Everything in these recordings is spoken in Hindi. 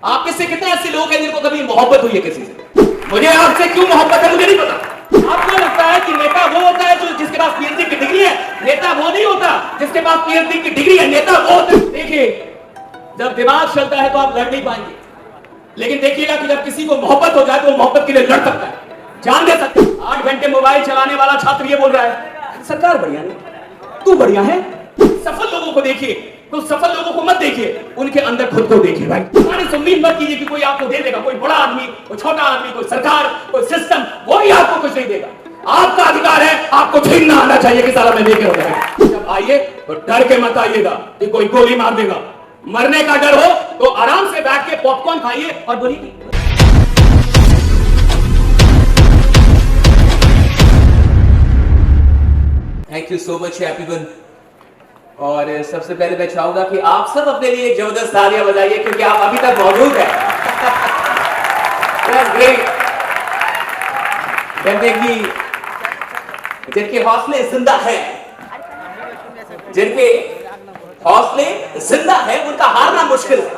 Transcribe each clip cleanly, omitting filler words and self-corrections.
आप में से कितने ऐसे लोग हैं जिनको कभी मोहब्बत हुई है किसी से? मुझे आपसे क्यों मोहब्बत है मुझे नहीं पता। आपको लगता है कि नेता वो होता है जो जिसके पास पीएचडी की डिग्री है? नेता वो नहीं होता जिसके पास पीएचडी की डिग्री है, नेता वो होता है। देखिए, जब दिमाग चलता है तो आप लड़ नहीं पाएंगे, लेकिन देखिएगा कि जब किसी को मोहब्बत हो जाए तो वो मोहब्बत के लिए लड़ सकता है, जान दे सकता है। 8 घंटे मोबाइल चलाने वाला छात्र ये बोल रहा है सरकार बढ़िया नहीं, तू बढ़िया है। सफल लोगों को देखिए, तो सफल लोगों को मत देखिए, उनके अंदर खुद को देखिए भाई। हमारी उम्मीद मत कीजिए कि कोई आपको दे देगा, कोई बड़ा आदमी, कोई छोटा आदमी, कोई सरकार, कोई सिस्टम, वही आपको कुछ नहीं देगा। आपका अधिकार है, आपको छीनना आना चाहिए कि साला मैं लेके हो जाएगा। जब आइए तो डर के मत आइएगा कि कोई गोली मार देगा। मरने का डर हो तो आराम से बैठ के पॉपकॉर्न खाइए और बोलिए। Thank you so much everyone. और सबसे पहले मैं चाहूंगा कि आप सब अपने लिए एक जबरदस्त तालियां बजाइए क्योंकि आप अभी तक मौजूद हैं। ग्रेट। कहते हैं कि जिनके हौसले जिंदा हैं, जिनके हौसले जिंदा हैं उनका हारना मुश्किल है।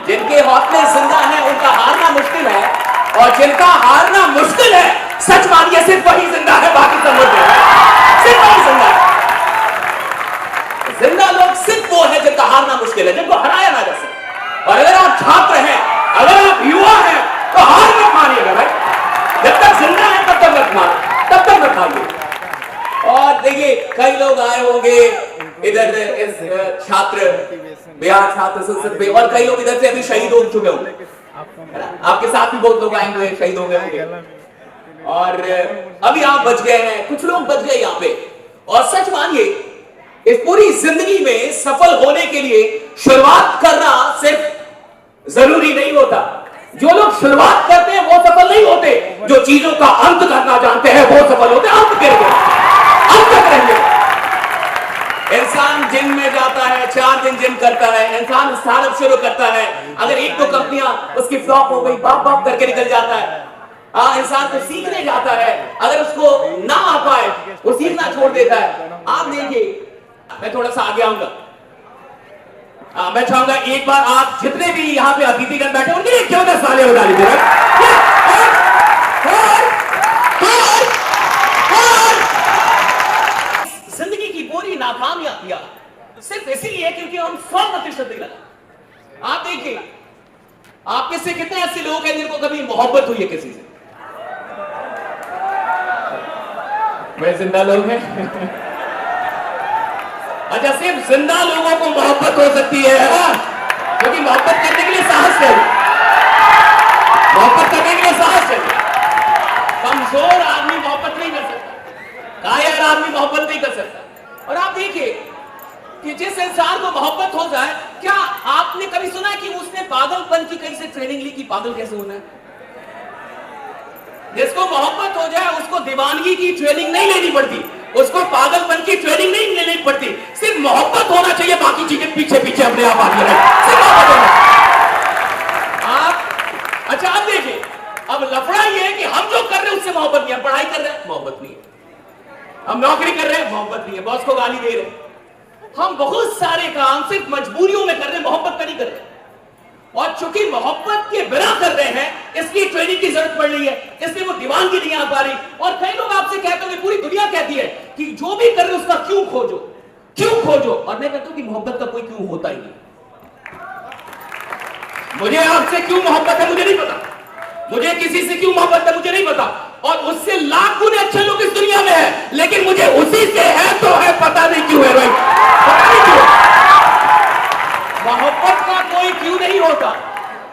जिनके हौसले जिंदा हैं उनका हारना मुश्किल है, और जिनका हारना मुश्किल है, सच मानिए सिर्फ वही जिंदा है, बाकी सब मुर्दे हैं। सिर्फ वही जिंदा है। जिंदा लोग सिर्फ वो है जिनका हारना मुश्किल है, जिनको हराया ना जा सके। और अगर आप छात्र हैं, अगर आप युवा हैं, तो हार मत मानिएगा भाई। जब तक जिंदा है तब तक मत मार, तब तक मत मानिए। और देखिए, कई लोग आए होंगे इधर इस छात्र बिहार छात्र संसद में, और कई लोग इधर से अभी शहीद हो चुके होंगे, आपके साथ भी बहुत लोग आए हुए शहीद हो गए होंगे, और अभी आप बच गए हैं, कुछ लोग बच गए यहाँ पे। और सच मानिए, इस पूरी जिंदगी में सफल होने के लिए शुरुआत करना सिर्फ जरूरी नहीं होता। जो लोग शुरुआत करते हैं वो सफल नहीं होते, जो चीजों का अंत करना जानते हैं वो सफल होते हैं। अंत करेंगे, अंत तक रहेंगे। इंसान जिम में जाता है, 4 दिन जिम करता है, इंसान स्टार्टअप शुरू करता है, अगर 1-2 कंपनियां उसकी फ्लॉप हो गई, बाप बाप करके निकल जाता है। इंसान को सीखने जाता है, अगर उसको ना आ पाए वो सीखना छोड़ देता है। आप देखिए, मैं थोड़ा सा आगे आऊंगा। मैं चाहूंगा एक बार आप जितने भी यहाँ पे अतिथिगण बैठे उनके लिए क्यों ना तालियां बजा लीजिए। जिंदगी की पूरी नाकामयाबियां सिर्फ इसीलिए क्योंकि हम 100% गलत। आप देखिए, आप में से कितने ऐसे लोग हैं जिनको कभी मोहब्बत हुई है किसी से? वे जिंदा लोग हैं। अच्छा, सिर्फ जिंदा लोगों को मोहब्बत हो सकती है, क्योंकि मोहब्बत करने के लिए साहस चाहिए, मोहब्बत करने के लिए साहस चाहिए। कमजोर आदमी मोहब्बत नहीं कर सकता, कायर आदमी मोहब्बत नहीं कर सकता। और आप देखिए कि जिस इंसान को मोहब्बत हो जाए, क्या आपने कभी सुना है कि उसने पागलपन की कहीं से ट्रेनिंग ली कि पागल कैसे होना है? जिसको मोहब्बत हो जाए उसको दीवानगी की ट्रेनिंग नहीं लेनी पड़ती, उसको पागलपन की ट्रेनिंग नहीं लेनी पड़ती, सिर्फ मोहब्बत होना चाहिए, बाकी चीजें पीछे पीछे अपने आप आती रहे। आप अच्छा, अब देखिए, अब लफड़ा ये है कि हम जो कर रहे हैं उससे मोहब्बत नहीं है, पढ़ाई कर रहे हैं मोहब्बत नहीं है, हम नौकरी कर रहे हैं मोहब्बत नहीं है, बॉस को गाली दे रहे हैं, हम बहुत सारे काम सिर्फ मजबूरियों में कर रहे हैं, मोहब्बत का नहीं कर रहे। और चूंकि मोहब्बत के बिना कर रहे हैं इसलिए ट्रेनिंग की जरूरत पड़ रही है, इसलिए वो दीवानगी नहीं आ पा रही। और कई लोग आपसे कहते हैं, पूरी दुनिया कहती है कि जो भी कर रहे हो उसका क्यों खोजो, क्यों खोजो। और मैं कहता हूं कि मोहब्बत का कोई क्यों होता ही नहीं। मुझे आपसे क्यों मोहब्बत है मुझे नहीं पता, मुझे किसी से क्यों मोहब्बत है मुझे नहीं पता, और उससे लाख गुने अच्छे लोग इस दुनिया में है, लेकिन मुझे उसी से है तो है, पता नहीं क्यों है भाई, पता नहीं क्यों। मोहब्बत का कोई क्यों नहीं होता,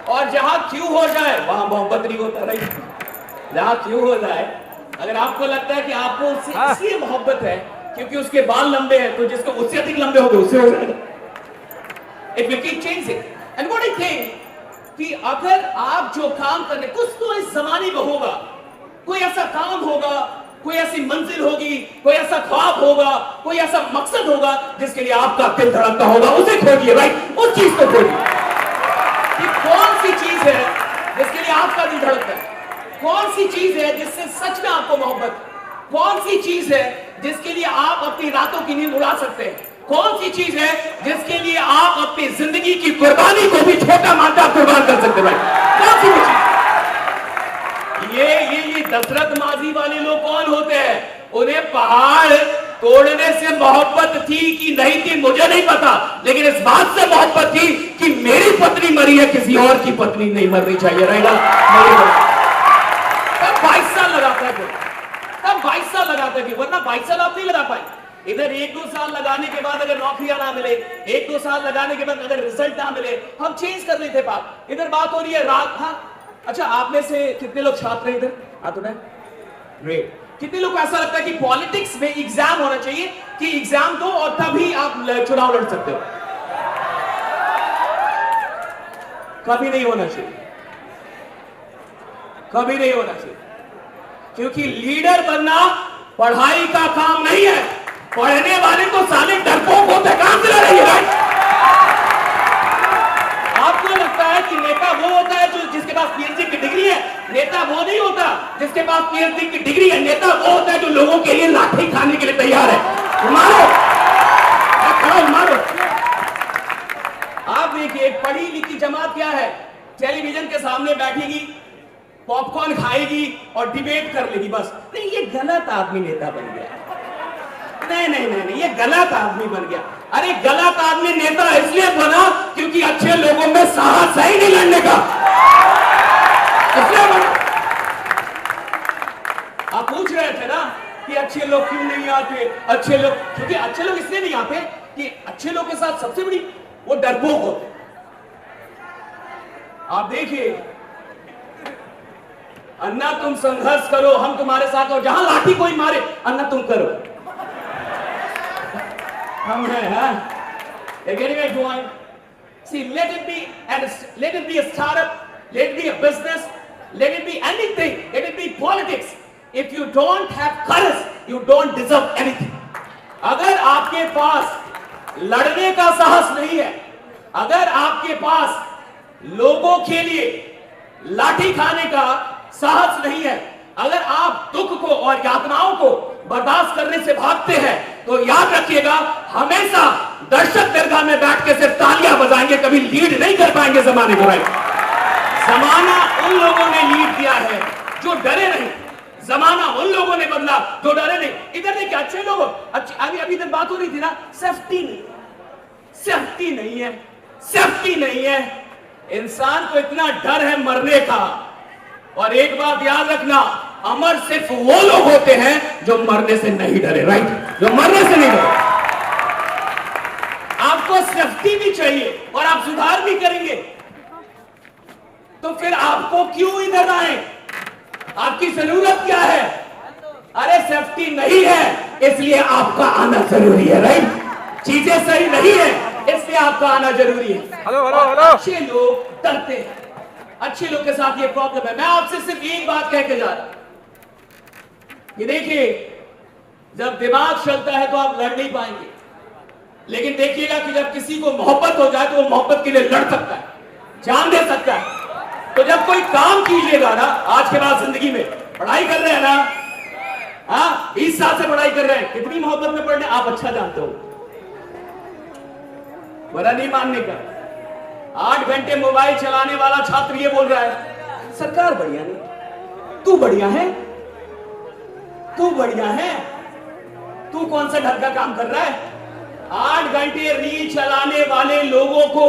और जहां क्यों हो जाए वहां मोहब्बत नहीं होता। राइट, जहां क्यों हो जाए, अगर आपको लगता है कि आपको उससे इसलिए मोहब्बत है क्योंकि उसके बाल लंबे हैं, तो जिसको उससे अधिक लंबे होंगे उससे हो जाएगा। It will keep changing. And what I think कि अगर आप जो काम कर रहे, कुछ तो इस जमाने में होगा, कोई ऐसा काम होगा, कोई ऐसी मंजिल होगी, कोई ऐसा ख्वाब होगा, कोई ऐसा मकसद होगा जिसके लिए आपका दिल धड़कता होगा, उसे खोजिए भाई, उस चीज को खोजिए कि कौन सी चीज है जिसके लिए आपका दिल धड़कता है, कौन सी चीज है जिससे सच में आपको मोहब्बत, कौन सी चीज है जिसके लिए आप अपनी रातों की नींद उड़ा सकते हैं, कौन सी चीज है जिसके लिए आप अपनी जिंदगी की कुर्बानी को भी छोटा मानकर पहाड़ तोड़ने से मोहब्बत थी कि नहीं थी मुझे नहीं पता, लेकिन इस बात से मोहब्बत थी कि मेरी पत्नी मरी है, किसी और की पत्नी नहीं मरनी चाहिए। रहेगा तब 22 साल लगाता है, तब 22 साल लगाता है, वरना 22 साल आप नहीं लगा पाए। इधर 1-2 साल लगाने के बाद अगर नौकरियां ना मिले, 1-2 साल लगाने के बाद अगर रिजल्ट ना मिले, हम चेंज कर लेते बात। इधर बात हो रही है रात। हाँ अच्छा, आप में से कितने लोग छात्र हैं इधर? हाथ उठाएं। ग्रेट। कितने लोग को ऐसा लगता है कि पॉलिटिक्स में एग्जाम होना चाहिए कि एग्जाम दो और तभी आप चुनाव लड़ सकते हो? कभी नहीं होना चाहिए, कभी नहीं होना चाहिए, क्योंकि लीडर बनना पढ़ाई का काम नहीं है। पढ़ने वाले तो साले डरपोक होते, काम से लड़ रही है। आपको लगता है कि नेता वो होता है जो जिसके पास पीएचडी की डिग्री है? नेता वो नहीं होता जिसके पास पीएचडी की डिग्री है। नेता वो होता है जो लोगों के लिए लाठी खाने के लिए तैयार है। मारो, खड़ा मारो। आप देखिए, पढ़ी लिखी जमात क्या है? टेलीविजन के सामने बैठेगी, पॉपकॉर्न खाएगी और डिबेट कर लेगी बस। नहीं, ये गलत आदमी नेता बन गया। नहीं नहीं नहीं, ये गलत आदमी बन गया। अरे गलत आदमी नेता इसलिए बना क्योंकि अच्छे लोगों में साहस है ही नहीं लड़ने का, इसलिए बना। आप पूछ रहे थे ना कि अच्छे लोग क्यों नहीं आते? अच्छे लोग, क्योंकि अच्छे लोग इसलिए नहीं आते कि अच्छे लोग के साथ सबसे बड़ी वो डरपोक होते। आप देखिए, अन्ना तुम संघर्ष करो, हम तुम्हारे साथ, और जहां लाठी कोई मारे, अन्ना तुम करो, हम हैं। हाँ, getting it going. See, let it be a startup, let it be a business, let it be anything, let it be politics. If you don't have courage, you don't deserve anything. अगर आपके पास लड़ने का साहस नहीं है, अगर आपके पास लोगों के लिए लाठी खाने का साहस नहीं है, अगर आप दुख को और यातनाओं को बर्दाश्त करने से भागते हैं, तो याद रखिएगा, हमेशा दर्शक दरगाह में बैठ के सिर्फ तालियां बजाएंगे, कभी लीड नहीं कर पाएंगे जमाने को। भाई, जमाना उन लोगों ने लीड किया है जो डरे नहीं, जमाना उन लोगों ने बदला जो डरे नहीं। इधर देखिए, अच्छे लोग, अभी इधर बात हो रही थी ना, सेफ्टी नहीं, सेफ्टी नहीं है, सेफ्टी नहीं है। इंसान को इतना डर है मरने का। और एक बात याद रखना, अमर सिर्फ वो लोग होते हैं जो मरने से नहीं डरे। राइट, जो मरने से नहीं डरे। आपको सेफ्टी भी चाहिए और आप सुधार भी करेंगे, तो फिर आपको क्यों इधर आए? आपकी जरूरत क्या है? अरे सेफ्टी नहीं है, इसलिए आपका आना जरूरी है। राइट, चीजें सही नहीं है, इसलिए आपका आना जरूरी है। हेलो। अच्छे लोग डरते हैं, अच्छे लोग के साथ ये प्रॉब्लम है। मैं आपसे सिर्फ एक बात कह के जा रहा हूं कि देखिए, जब दिमाग चलता है तो आप लड़ नहीं पाएंगे, लेकिन देखिएगा कि जब किसी को मोहब्बत हो जाए तो वो मोहब्बत के लिए लड़ सकता है, जान दे सकता है। तो जब कोई काम कीजिएगा ना, आज के बाद जिंदगी में पढ़ाई कर रहे हैं ना, हाँ 20 साल से पढ़ाई कर रहे हैं, कितनी मोहब्बत में पढ़ने आप अच्छा जानते हो, बड़ा नहीं मानने का। 8 घंटे मोबाइल चलाने वाला छात्र ये बोल रहा है, सरकार बढ़िया नहीं, तू बढ़िया है, तू बढ़िया है, तू कौन सा ढंग का काम कर रहा है? 8 घंटे रील चलाने वाले लोगों को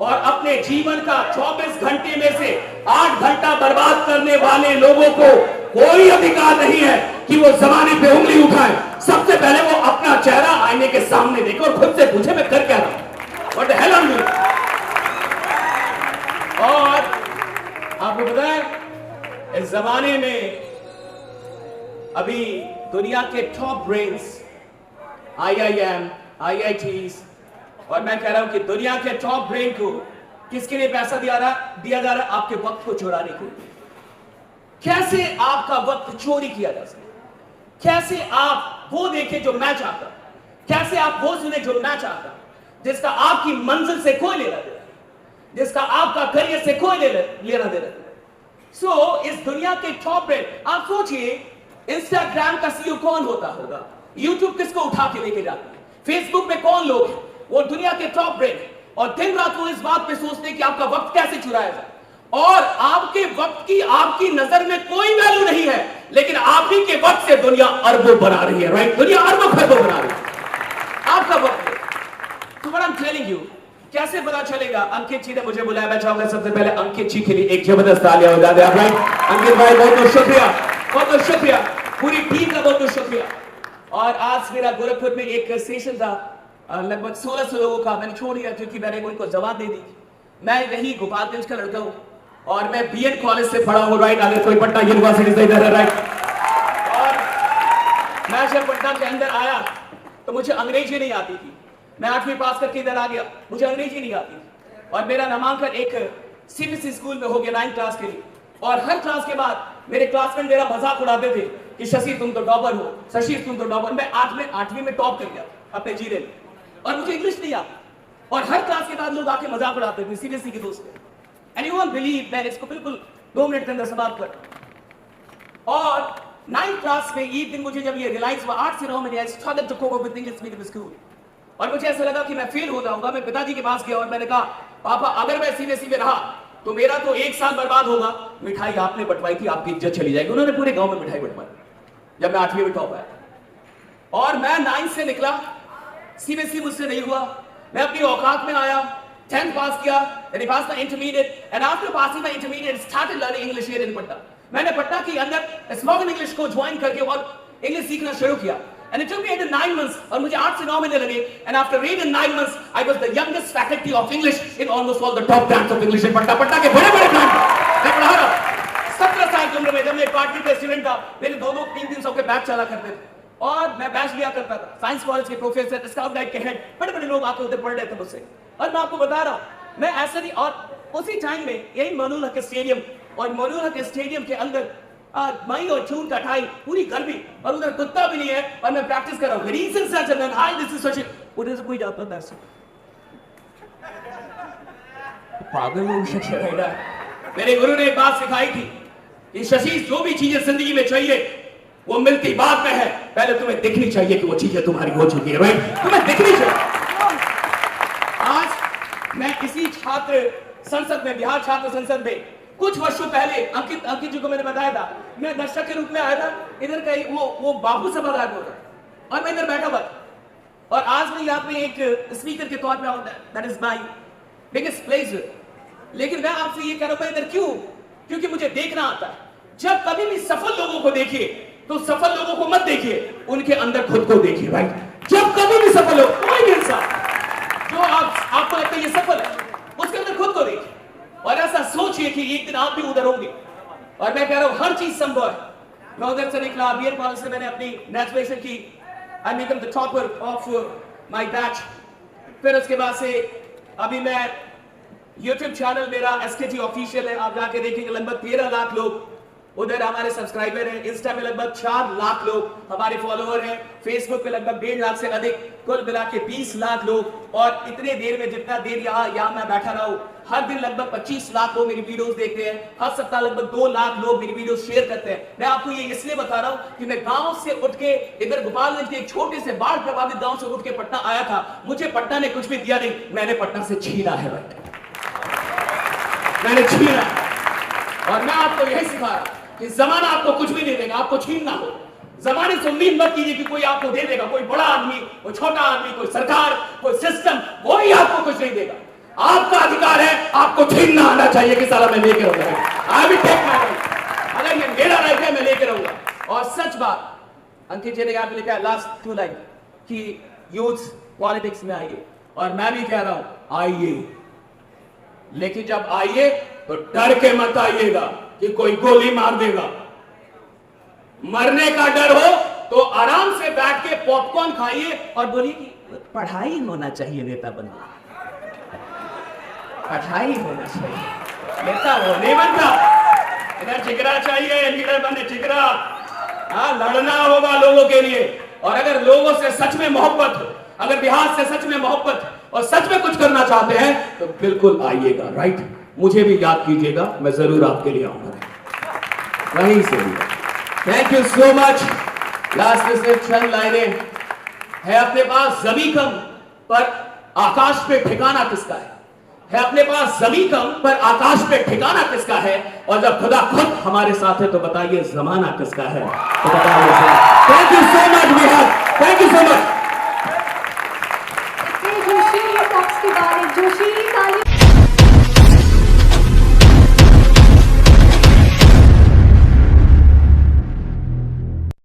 और अपने जीवन का 24 घंटे में से 8 घंटा बर्बाद करने वाले लोगों को कोई अधिकार नहीं है कि वो जमाने पे उंगली उठाए। सबसे पहले वो अपना चेहरा आईने के सामने देखे और खुद से पूछे, मैं कर क्या रहा हूं? What the hell am doing? और आपको पता है, इस जमाने में अभी दुनिया के टॉप ब्रेन्स, IIM, IITs, और मैं कह रहा हूं कि दुनिया के टॉप ब्रेन को किसके लिए पैसा दिया जा रहा है? आपके वक्त को चुराने के लिए। कैसे आपका वक्त चोरी किया जा सकता, कैसे आप वो देखें जो मैं चाहता, कैसे आप वो सुने जो मैं चाहता, जिसका आपकी मंजिल से कोई लेना देना, जिसका आपका करियर से कोई लेना देना। सो इस दुनिया के टॉप ब्रेन, आप सोचिए, इंस्टाग्राम का CEO कौन होता होगा? यूट्यूब किसको उठा के लेके जाता है? फेसबुक में कौन लोग हैं? वो दुनिया के टॉप ब्रेन, और दिन रात वो इस बात पे सोचते हैं कि आपका वक्त कैसे चुराया जाए। और आपके वक्त की आपकी नजर में कोई वैल्यू नहीं है, लेकिन आप ही के वक्त से दुनिया अरबों बना रही है, राइट? दुनिया अरबों खरबों बना रही है आपका वक्त। तो what I am telling you, कैसे पता चलेगा? अंकित जी ने मुझे बुलाया, मैं चाहूंगा सबसे पहले अंकित जी के लिए एक जबरदस्त तालियां हो जाए, राइट? अंकित भाई बहुत बहुत शुक्रिया, बहुत बहुत शुक्रिया, पूरी टीम का बहुत बहुत शुक्रिया। और आज मेरा गोरखपुर में एक सेशन था, लगभग 1600 लोगों का, मैंने छोड़ दिया क्योंकि मैंने उनको जवाब दे दी। मैं यही गोपालगंज का लड़का हूं और मैं बीएड कॉलेज से पढ़ा हूं, राइट? आगे कोई पटना यूनिवर्सिटी से इधर है, राइट? और मैं जब पटना के अंदर आया तो मुझे अंग्रेजी नहीं आती थी। मैं 8वीं पास करके इधर आ गया, मुझे अंग्रेजी नहीं आती थी और मेरा नामांकन एक सीबीएसई स्कूल में हो गया 9th क्लास के लिए। और हर क्लास के बाद मेरे क्लासमेट मेरा मजाक उड़ाते थे कि शशि तुम तो टॉपर हो, शशि तुम तो टॉपर। मैं 8वीं में टॉप कर गया अपने जीरे में और मुझे इंग्लिश नहीं आती। और हर क्लास के बाद लोग आके मजाक उड़ाते थे, सीबीएसई के दोस्त। एंड यू वोंट बिलीव, मैं इसको बिल्कुल 2 मिनट के अंदर समाप्त कर। और 9th क्लास में एक दिन मुझे जब ये रियलाइज हुआ, 8 से 9 में I struggle to cope up with English medium school, और मुझे ऐसा लगा कि मैं फेल हो जाऊंगा। मैं पिताजी के पास गया और मैंने कहा, पापा अगर मैं सीबीएसई में रहा तो मेरा तो 1 साल बर्बाद होगा। मिठाई आपने बंटवाई थी, आपकी इज्जत चली जाएगी। उन्होंने पूरे गांव में मिठाई बंटवाई जब मैं 8वीं में टॉप आया। और मैं 9th से निकला, सीबीएसई मुझसे नहीं हुआ, मैं अपनी औकात में आया, 10th पास किया, then I passed my intermediate, and after passing my intermediate, started learning English here in Patna. मैंने पटना के अंदर स्पोकन इंग्लिश को ज्वाइन करके और इंग्लिश सीखना शुरू किया। And it took me 8 to 9 months, और मुझे 8 से 9 महीने लगे। And after 8 and 9 months, I was the youngest faculty of English in almost all the top brands of English in Patna. Patna के बड़े-बड़े ब्रांड मैं पढ़ा रहा। 17 साल की उम्र में जब मैं क्वार्टर का स्टूडेंट था, मेरे 2-2, 3-3 सौ के बैच चला करते थे और मैं बैच लिया करता था। साइंस कॉलेज के प्रोफेसर, स्काउट गाइड के हेड, बड़े-बड़े लोग आके उधर पढ़ रहे थे मुझसे। और मैं आपको बता रहा हूँ, मैं ऐसा नहीं। और उसी टाइम में यही मनोहर के स्टेडियम, और मनोहर के स्टेडियम के अंदर मई और जून का टाइम, पूरी गर्मी, और उधर कुत्ता भी नहीं है और मैं प्रैक्टिस कर रहा हूँ। रीजन सच है, हाय दिस इज सच, उधर से कोई जाता था ऐसे पागल हो गया। मेरे गुरु ने एक बात सिखाई थी कि शशि, जो भी चीजें जिंदगी में चाहिए वो मिलती बाद में है, पहले तुम्हें दिखनी चाहिए कि वो चीजें तुम्हारी हो चुकी है, राइट? तुम्हें दिखनी चाहिए। आज मैं किसी छात्र संसद में, बिहार छात्र संसद में, कुछ वर्षों पहले अंकित जी को मैंने बताया था, मैं दर्शक के रूप में आया था। इधर का वो बाबू सभागार होता और मैं इधर बैठा हुआ था, और आज मैं यहाँ पे एक स्पीकर के तौर पे आऊँ, that is my biggest pleasure. लेकिन मैं आपसे ये कह रहा हूँ, इधर क्यों? क्योंकि मुझे देखना आता है। जब कभी भी सफल लोगों को देखिए तो सफल लोगों को मत देखिए, उनके अंदर खुद को देखिए, राइट? जब कभी भी सफल हो, कोई भी इंसान जो आपको लगता है ये सफल है, उसके अंदर खुद को देखिए और ऐसा सोचिए कि एक दिन आप भी उधर होंगे। और मैं कह रहा हूं हर चीज संभव है। मैं उधर से निकला, बीएड कॉलेज से मैंने अपनी ग्रेजुएशन की, I become the topper of my batch. फिर उसके बाद से अभी मैं यूट्यूब चैनल मेरा एसकेजी ऑफिशियल है, आप जाके देखेंगे। लगभग 13 लाख लोग उधर हमारे सब्सक्राइबर हैं। इंस्टा पे लगभग 4 लाख लोग हमारे फॉलोअर हैं। फेसबुक पे लगभग 1.5 लाख से अधिक, कुल मिला के 20 लाख लोग। और इतने देर में, जितना देर यहाँ मैं बैठा रहा हूँ, हर दिन लगभग 25 लाख लोग मेरी वीडियोस देखते हैं। हर सप्ताह लगभग 2 लाख लोग मेरी वीडियोस शेयर करते हैं। मैं आपको ये इसलिए बता रहा हूँ कि मैं गांव से उठ के इधर गोपालगंज के एक छोटे से बाढ़ प्रभावित गांव से उठ के पटना आया था। मुझे पटना ने कुछ भी दिया नहीं, मैंने पटना से छीना है, मैंने छीना। और मैं आपको यही सिखा रहा हूं कि जमाना आपको कुछ भी नहीं देगा, आपको छीनना हो। जमाने से उम्मीद मत कीजिए कि कोई आपको दे देगा, कोई बड़ा आदमी, कोई छोटा आदमी, कोई सरकार, कोई सिस्टम, कोई आपको कुछ नहीं देगा। आपका अधिकार है, आपको छीनना आना चाहिए कि साला मैं लेके रहूंगा। I will take my right, अगर ये मेरा राइट है मैं लेके रहूंगा। और सच बात, अंकित जी ने यहाँ पे लिखा है लास्ट 2 लाइन कि यूथ पॉलिटिक्स में आइए, और मैं भी कह रहा हूं आइए, लेकिन जब आइए तो डर के मत आइएगा कि कोई गोली मार देगा। मरने का डर हो तो आराम से बैठ के पॉपकॉर्न खाइए और बोलिए कि पढ़ाई होना चाहिए नेता बनना, पढ़ाई होना चाहिए, नेता वो नहीं बनता। इधर जिगरा चाहिए, लीडर बनने जिगरा। हाँ, लड़ना होगा लोगों के लिए। और अगर लोगों से सच में मोहब्बत हो, अगर बिहार से सच में मोहब्बत और सच में कुछ करना चाहते हैं तो बिल्कुल आइएगा, राइट? मुझे भी याद कीजिएगा, मैं जरूर आपके लिए आऊंगा वहीं से। Thank you so much. Last में सिर्फ चंद लाइनें है। अपने पास जमीन कम पर आकाश पे ठिकाना किसका है अपने पास जमीन कम पर आकाश पे ठिकाना किसका है, और जब खुदा खुद हमारे साथ है तो बताइए जमाना किसका है। तो बताइए। Thank you so much Vihar, thank you so much. जोशीली टॉक्स के बाद एक जोशीली ताली